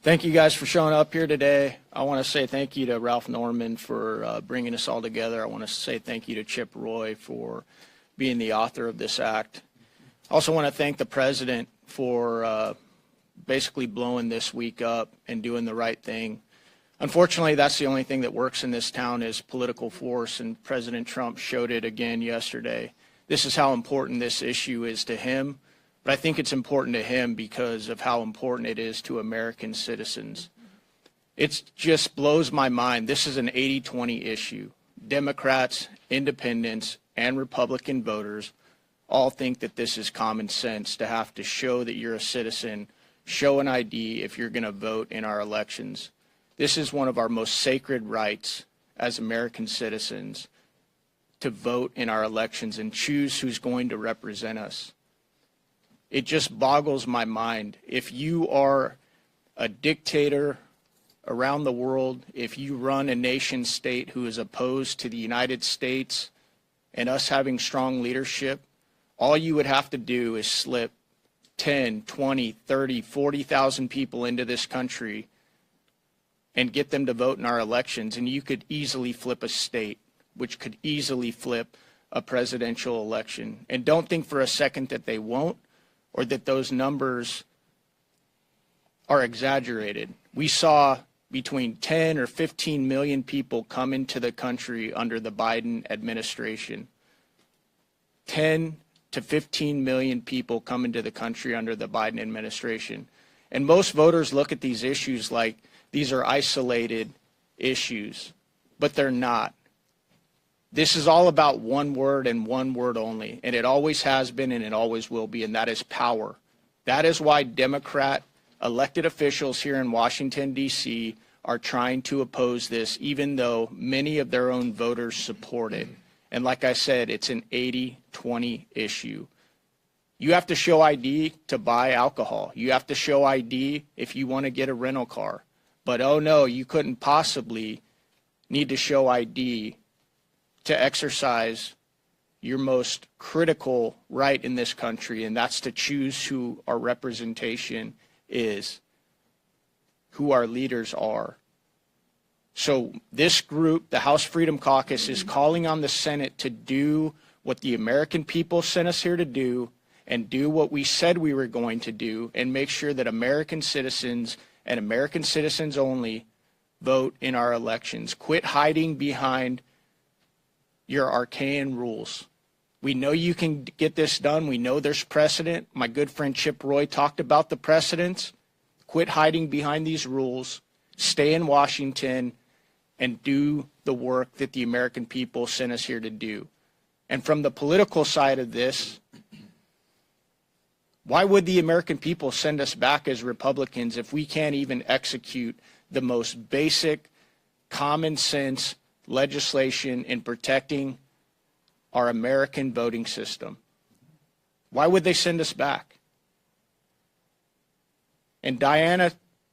Thank you guys for showing up here today. I want to say thank you to Ralph Norman for bringing us all together. I want to say thank you to Chip Roy for being the author of this act. I also want to thank the president for basically blowing this week up and doing the right thing. Unfortunately, that's the only thing that works in this town is political force, and President Trump showed it again yesterday. This is how important this issue is to him. But I think it's important to him because of how important it is to American citizens. It just blows my mind. This is an 80-20 issue. Democrats, independents, and Republican voters all think that this is common sense to have to show that you're a citizen, show an ID if you're going to vote in our elections. This is one of our most sacred rights as American citizens to vote in our elections and choose who's going to represent us. It just boggles my mind. If you are a dictator around the world, if you run a nation state who is opposed to the United States and us having strong leadership, all you would have to do is slip 10, 20, 30, 40,000 people into this country and get them to vote in our elections, and you could easily flip a state, which could easily flip a presidential election. And don't think for a second that they won't, or that those numbers are exaggerated. We saw between 10 or 15 million people come into the country under the Biden administration. 10 to 15 million people come into the country under the Biden administration. And most voters look at these issues like these are isolated issues, but they're not. This is all about one word and one word only, and it always has been and it always will be, and that is power. That is why Democrat elected officials here in Washington, D.C. are trying to oppose this, even though many of their own voters support it. And like I said, it's an 80-20 issue. You have to show ID to buy alcohol. You have to show ID if you want to get a rental car. But oh no, you couldn't possibly need to show ID to exercise your most critical right in this country, and that's to choose who our representation is, who our leaders are. So this group, the House Freedom Caucus, is calling on the Senate to do what the American people sent us here to do and do what we said we were going to do and make sure that American citizens and American citizens only vote in our elections. Quit hiding behind your arcane rules. We know you can get this done. We know there's precedent. My good friend Chip Roy talked about the precedents. Quit hiding behind these rules. Stay in Washington and do the work that the American people sent us here to do. And from the political side of this, why would the American people send us back as Republicans if we can't even execute the most basic, common sense legislation in protecting our American voting system? Why would they send us back? And Diana,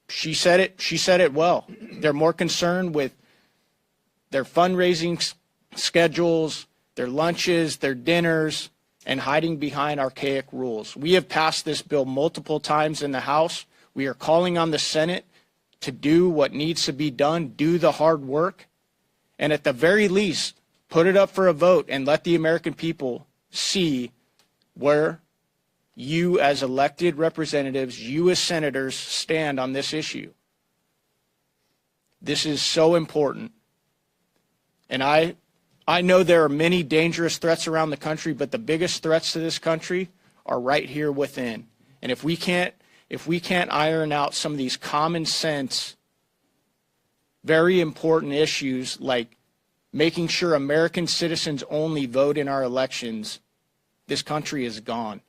she said it well. They're more concerned with their fundraising schedules, their lunches, their dinners, and hiding behind archaic rules. We have passed this bill multiple times in the House. We are calling on the Senate to do what needs to be done, do the hard work, and at the very least, put it up for a vote and let the American people see where you as elected representatives, you as senators, stand on this issue. This is so important. And I know there are many dangerous threats around the country, but the biggest threats to this country are right here within. And if we can't iron out some of these common sense, very important issues like making sure American citizens only vote in our elections, this country is gone.